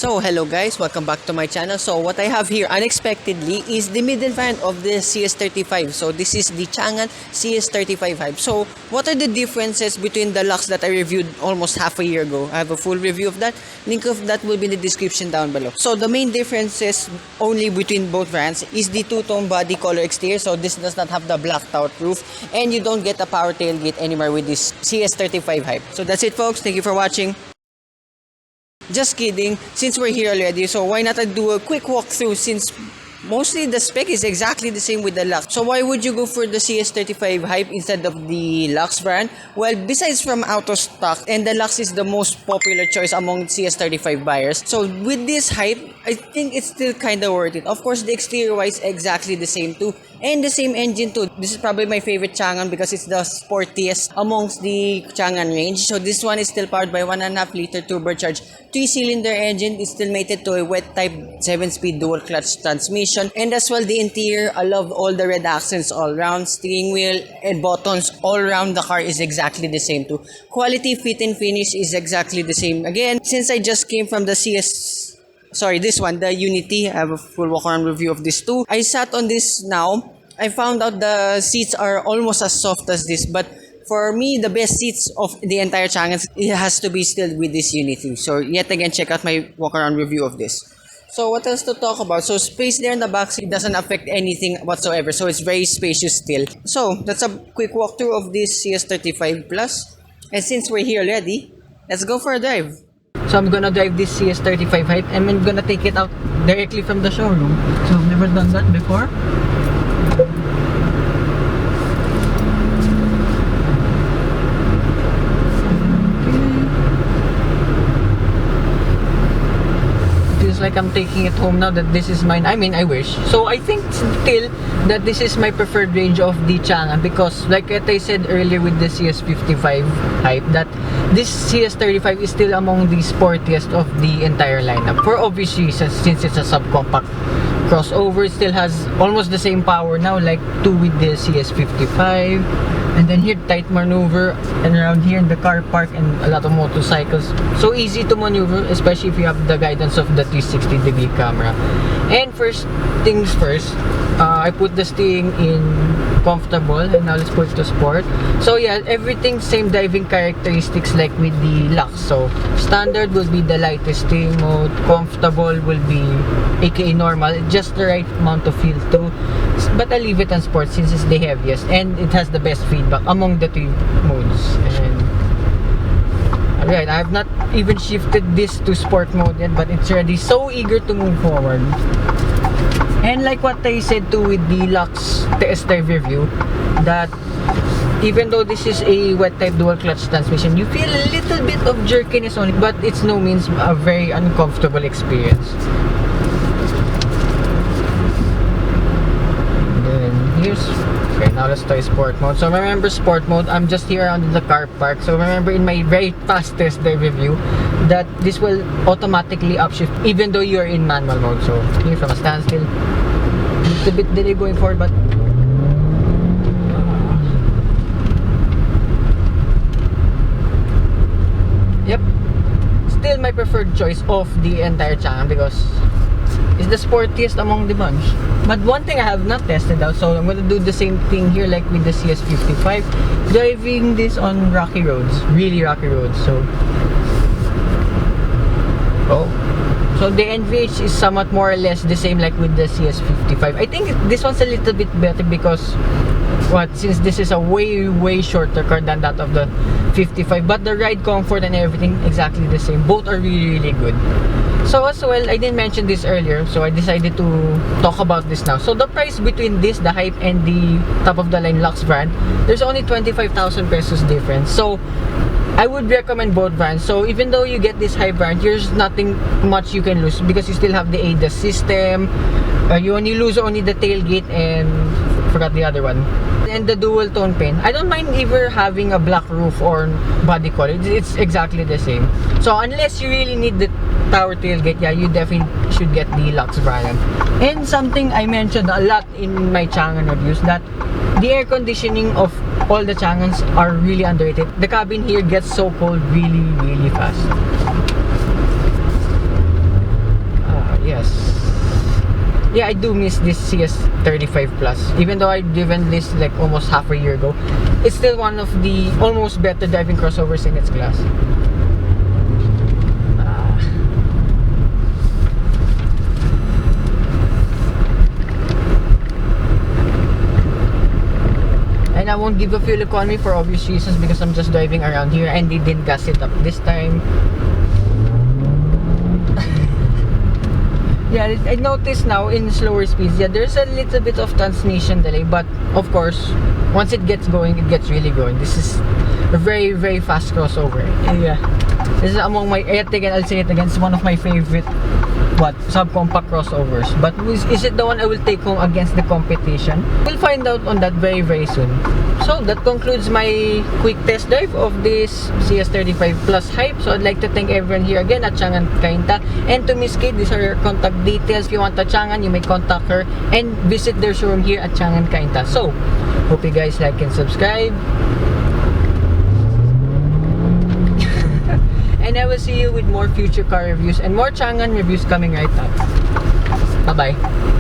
So hello guys, welcome back to my channel. So what I have here unexpectedly is the middle variant of the CS35. So this is the Changan CS35 Hype. So what are the differences between the Luxe that I reviewed almost half a year ago? I have a full review of that. Link of that will be in the description down below. So the main differences only between both variants is the two-tone body color exterior. So this does not have the blacked out roof, and you don't get a power tailgate anymore with this CS35 Hype. So that's it folks, thank you for watching. Just kidding, since we're here already, so why not do a quick walkthrough since mostly the spec is exactly the same with the Luxe. So why would you go for the CS35 Hype instead of the Luxe brand? Well, besides from out of stock, and the Luxe is the most popular choice among CS35 buyers. So with this Hype, I think it's still kind of worth it. Of course, the exterior wise exactly the same too. And the same engine too. This is probably my favorite Changan because it's the sportiest amongst the Changan range. So this one is still powered by 1.5 liter turbocharged 3-cylinder engine. It's still mated to a wet type 7-speed dual clutch transmission. And as well the interior, I love all the red accents all around. Steering wheel and buttons all around the car is exactly the same too. Quality, fit and finish is exactly the same. Again, since I just came from the this one, the Unity, I have a full walk-around review of this too. I sat on this now. I found out the seats are almost as soft as this, but for me, the best seats of the entire Changan, it has to be still with this Unity. So yet again, check out my walk-around review of this. So what else to talk about? So space there in the back seat doesn't affect anything whatsoever. So it's very spacious still. So that's a quick walkthrough of this CS35 Plus. And since we're here already, let's go for a drive. So I'm gonna drive this CS35 Hype and I'm gonna take it out directly from the showroom. So I've never done that before. Feels like I'm taking it home now that this is mine. I mean, I wish. So I think still that this is my preferred range of the Changan because like I said earlier with the CS55 Hype, that this CS35 is still among the sportiest of the entire lineup. For obvious reasons, since it's a subcompact crossover, it still has almost the same power now like 2 with the CS55. And then here, tight maneuver, and around here in the car park and a lot of motorcycles. So easy to maneuver, especially if you have the guidance of the 360-degree camera. And first things first, I put the steering in comfortable, and now let's put it to sport. So yeah, everything same driving characteristics like with the Luxe. So standard will be the lightest steering mode, comfortable will be aka normal, just the right amount of feel too. But I leave it on sport since it's the heaviest and it has the best feedback among the 3 modes. And alright, I have not even shifted this to sport mode yet, but it's already so eager to move forward. And like what I said too with the Luxe test drive review, that even though this is a wet type dual clutch transmission, you feel a little bit of jerkiness on it, but it's no means a very uncomfortable experience. Okay, now let's try sport mode. So remember sport mode, I'm just here around in the car park. So remember in my very fast test drive review that this will automatically upshift even though you are in manual mode. So here from a standstill, it's a bit delay going forward, but yep, still my preferred choice of the entire Changan because it's the sportiest among the bunch. But one thing I have not tested out, so I'm gonna do the same thing here like with the CS55, driving this on rocky roads, really rocky roads. So the NVH is somewhat more or less the same like with the CS55. I think this one's a little bit better because since this is a way shorter car than that of the 55, but the ride comfort and everything exactly the same. Both are really good. So as well, I didn't mention this earlier, so I decided to talk about this now. So the price between this, the Hype, and the top of the line Luxe brand, there's only 25,000 pesos difference. So I would recommend both brands. So even though you get this Hype brand, there's nothing much you can lose because you still have the ADAS system. You only lose only the tailgate and forgot the other one, and the dual tone paint. I don't mind either having a black roof or body color. It's exactly the same. So unless you really need the power tailgate, yeah, you definitely should get the Luxe brand. And something I mentioned a lot in my Changan reviews, that the air conditioning of all the Changans are really underrated. The cabin here gets so cold really fast. Yes. Yeah, I do miss this CS35 Plus. Even though I've driven this like almost half a year ago, it's still one of the almost better driving crossovers in its class. And I won't give a fuel economy for obvious reasons because I'm just driving around here and they didn't gas it up this time. Yeah, I noticed now in slower speeds, yeah, there's a little bit of transmission delay, but of course, once it gets going, it gets really going. This is a very, very fast crossover. Yeah, this is among my, yet again, I'll say it again, it's one of my favorite, subcompact crossovers. But is it the one I will take home against the competition? We'll find out on that very, very soon. So that concludes my quick test drive of this CS35 Plus hype. So I'd like to thank everyone here again at Changan Kainta. And to Miss Kate, these are her contact details. If you want a Changan, you may contact her and visit their showroom here at Changan Kainta. So, hope you guys like and subscribe. And I will see you with more future car reviews and more Changan reviews coming right up. Bye-bye.